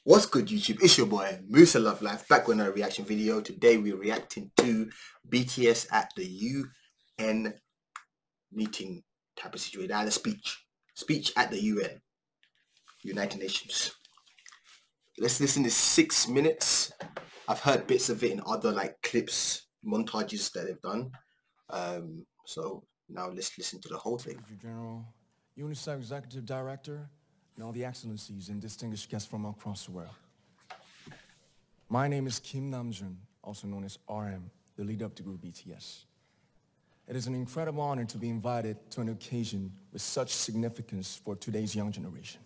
What's good, YouTube? It's your boy MUSA Love Life back with another reaction video. Today we're reacting to BTS at the UN meeting type of situation. A speech at the UN, United Nations. Let's listen to 6 minutes. I've heard bits of it in other like clips, montages that they've done. So now let's listen to the whole thing. General, UNICEF Executive Director, and all the excellencies and distinguished guests from across the world. My name is Kim Namjoon, also known as RM, the leader of the group BTS. It is an incredible honor to be invited to an occasion with such significance for today's young generation.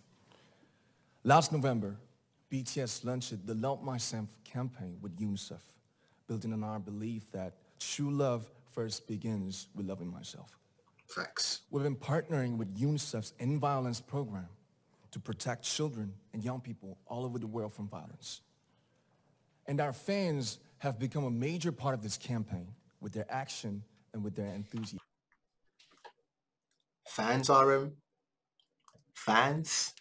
Last November, BTS launched the Love Myself campaign with UNICEF, building on our belief that true love first begins with loving myself. Facts. We've been partnering with UNICEF's End Violence program to protect children and young people all over the world from violence. And our fans have become a major part of this campaign with their action and with their enthusiasm. Fans, RM? Fans?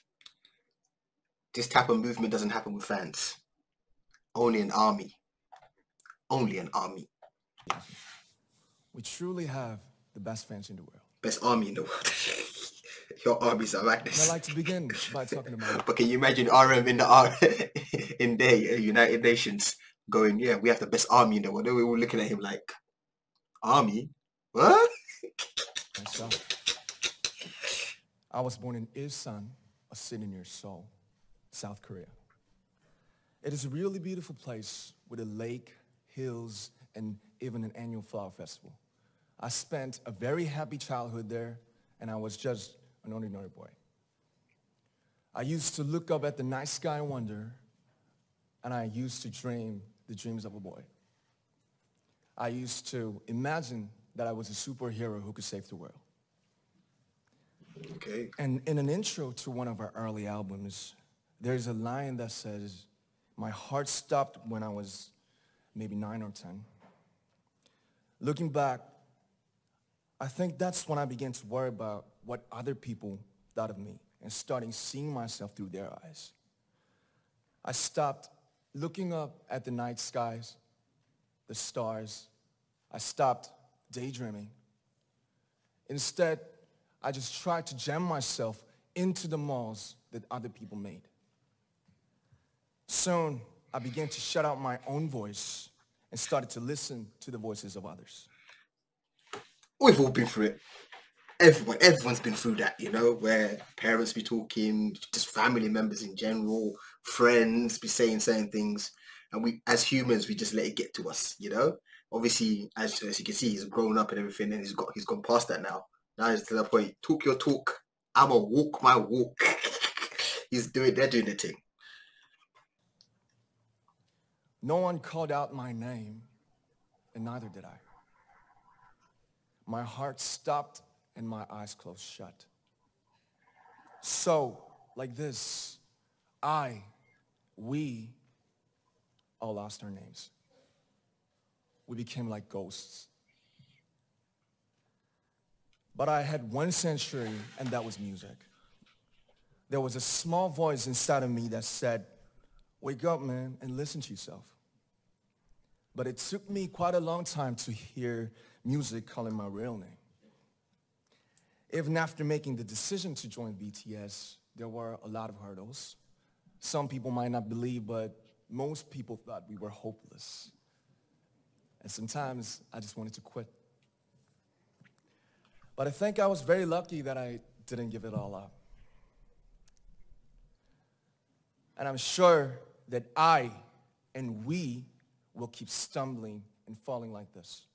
This type of movement doesn't happen with fans. Only an army. Only an army. We truly have the best fans in the world. Best army in the world. Your armies are like this. And I'd like to begin by talking about But can you imagine RM in the in the United Nations going, yeah, we have the best army in the world. They were looking at him like, army? What? myself. I was born in Ilsan, a city near Seoul, South Korea. It is a really beautiful place with a lake, hills, and even an annual flower festival. I spent a very happy childhood there, and I was just an ordinary boy. I used to look up at the night sky and wonder, and I used to dream the dreams of a boy. I used to imagine that I was a superhero who could save the world. Okay. And in an intro to one of our early albums, there's a line that says, "My heart stopped when I was maybe 9 or 10. Looking back, I think that's when I began to worry about what other people thought of me and starting seeing myself through their eyes. I stopped looking up at the night skies, the stars. I stopped daydreaming. Instead, I just tried to jam myself into the malls that other people made. Soon, I began to shut out my own voice and started to listen to the voices of others." We've all been through it. Everyone's been through that, you know, where parents be talking, just family members in general, friends be saying certain things, and we, as humans, we just let it get to us, you know. Obviously, as you can see, he's grown up and everything, and he's gone past that now. Now it's to the point, talk your talk, I'ma walk my walk. They're doing the thing. No one called out my name, and neither did I. My heart stopped and my eyes closed shut. So, like this, we all lost our names. We became like ghosts. But I had one sanctuary, and that was music. There was a small voice inside of me that said, "Wake up, man, and listen to yourself." But it took me quite a long time to hear music calling my real name. Even after making the decision to join BTS, there were a lot of hurdles. Some people might not believe, but most people thought we were hopeless. And sometimes I just wanted to quit. But I think I was very lucky that I didn't give it all up. And I'm sure that I and we will keep stumbling and falling like this.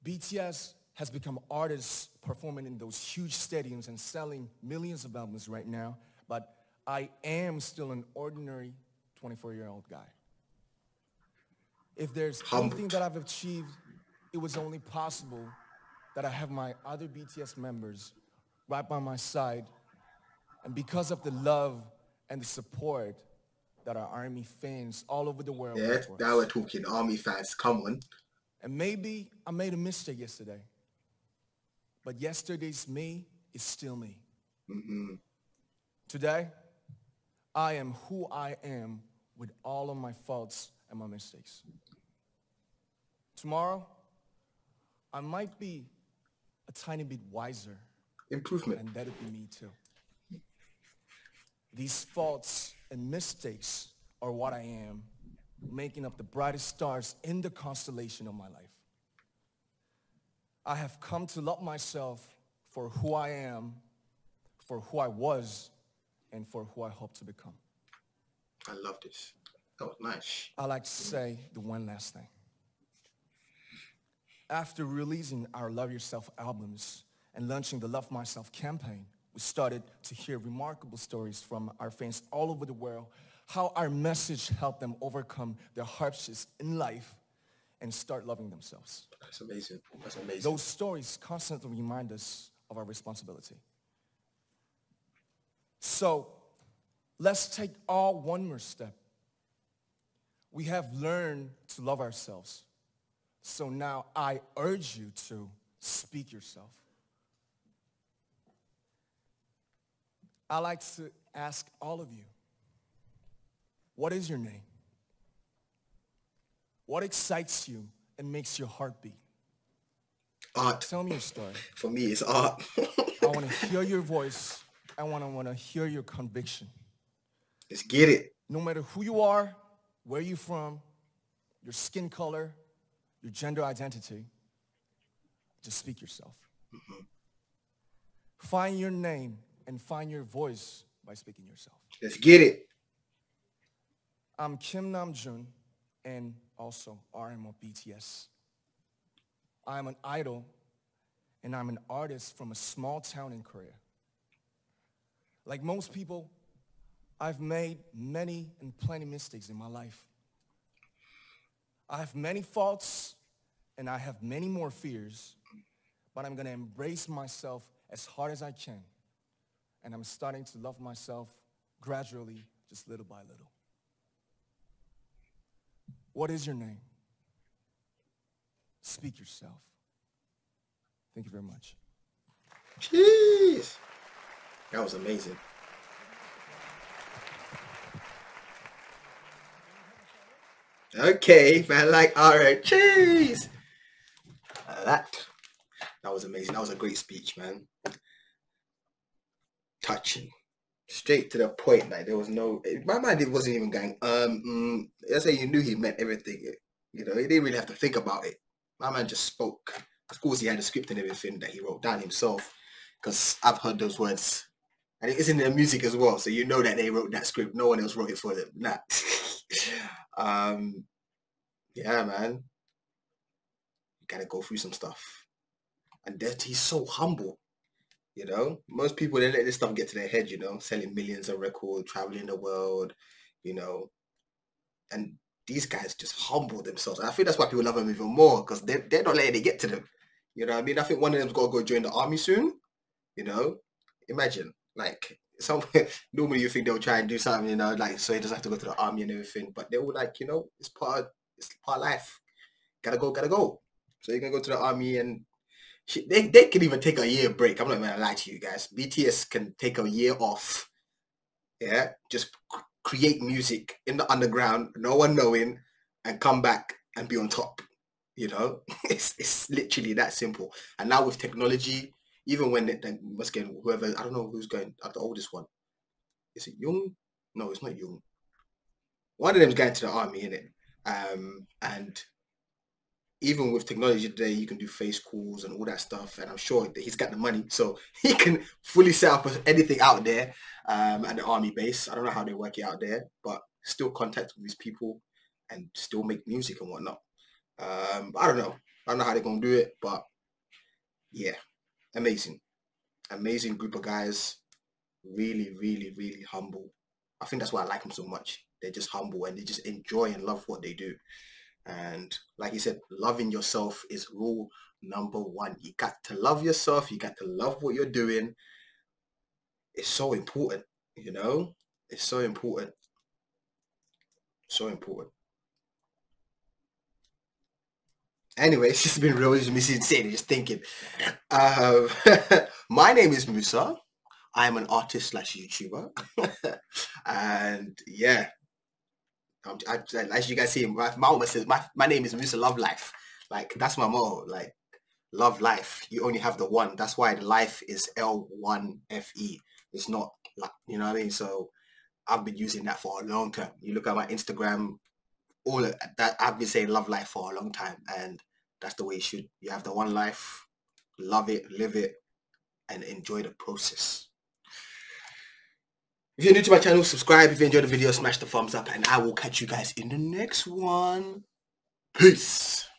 BTS has become artists performing in those huge stadiums and selling millions of albums right now, but I am still an ordinary 24-year-old guy. If there's anything that I've achieved, it was only possible that I have my other BTS members right by my side, and because of the love and the support that our ARMY fans all over the world. Yeah, now we're talking ARMY fans. Come on. And maybe I made a mistake yesterday, but yesterday's me is still me. Mm-hmm. Today, I am who I am with all of my faults and my mistakes. Tomorrow, I might be a tiny bit wiser, Improvement. and that'd be me too. These faults and mistakes are what I am, making up the brightest stars in the constellation of my life. I have come to love myself for who I am, for who I was, and for who I hope to become. I love this. That was nice. I like to say the one last thing. After releasing our Love Yourself albums and launching the Love Myself campaign, we started to hear remarkable stories from our fans all over the world, how our message helped them overcome their hardships in life and start loving themselves. That's amazing. That's amazing. Those stories constantly remind us of our responsibility. So let's take all one more step. We have learned to love ourselves. So now I urge you to speak yourself. I like to ask all of you, what is your name? What excites you and makes your heart beat? Art. Tell me your story. For me, it's art. I want to hear your voice. I want to hear your conviction. Let's get it. No matter who you are, where you're from, your skin color, your gender identity, just speak yourself. Mm-hmm. Find your name and find your voice by speaking yourself. Let's get it. I'm Kim Namjoon and also RM of BTS. I'm an idol and I'm an artist from a small town in Korea. Like most people, I've made many and plenty mistakes in my life. I have many faults and I have many more fears, but I'm gonna embrace myself as hard as I can. And I'm starting to love myself gradually, just little by little. What is your name? Speak yourself. Thank you very much. Jeez. That was amazing. Okay, man, like, all right, cheese. That was amazing. That was a great speech, man. Touching. Straight to the point. Like, there was no, my mind, it wasn't even going, let's say you knew he meant everything. You know, he didn't really have to think about it. My man just spoke. Of course, he had a script and everything that he wrote down himself, because I've heard those words. And it's in their music as well, so you know that they wrote that script. No one else wrote it for them. Nah. Yeah, man. You gotta go through some stuff. And that he's so humble. You know, most people, they let this stuff get to their head, you know, selling millions of records, traveling the world, you know. And these guys just humble themselves. And I think that's why people love them even more, because they're not letting it get to them. You know what I mean? I think one of them's got to go join the army soon. You know, imagine, like, normally you think they'll try and do something, you know, like, so he doesn't have to go to the army and everything. But they were like, you know, it's part of life. Gotta go. So you're going to go to the army and they can even take a year break. I'm not going to lie to you guys. BTS can take a year off. Yeah. Just create music in the underground, no one knowing, and come back and be on top. You know, it's literally that simple. And now with technology, even when they must get whoever, I don't know who's going, the oldest one. Is it Jung? No, it's not Jung. One of them's going to the army, innit? And even with technology today, you can do face calls and all that stuff. And I'm sure that he's got the money, so he can fully set up anything out there at the army base. I don't know how they work it out there, but still contact with these people and still make music and whatnot. I don't know. I don't know how they're going to do it, but yeah, amazing. Amazing group of guys. Really, really, really humble. I think that's why I like them so much. They're just humble and they just enjoy and love what they do. And like you said, loving yourself is rule number one. You got to love yourself. You got to love what you're doing. It's so important, you know? It's so important. So important. Anyway, it's just been real. It's me sitting just thinking. My name is MUSA. I am an artist / YouTuber. And yeah, as you guys see, my motto says my name is MUSA Love Life. Like that's my motto. Like love life. You only have the one. That's why the life is L1FE. It's not like, you know what I mean. So I've been using that for a long time. You look at my Instagram, all of that. I've been saying love life for a long time, and that's the way it should. You have the one life, love it, live it, and enjoy the process. If you're new to my channel, subscribe. If you enjoyed the video, smash the thumbs up, and I will catch you guys in the next one. Peace.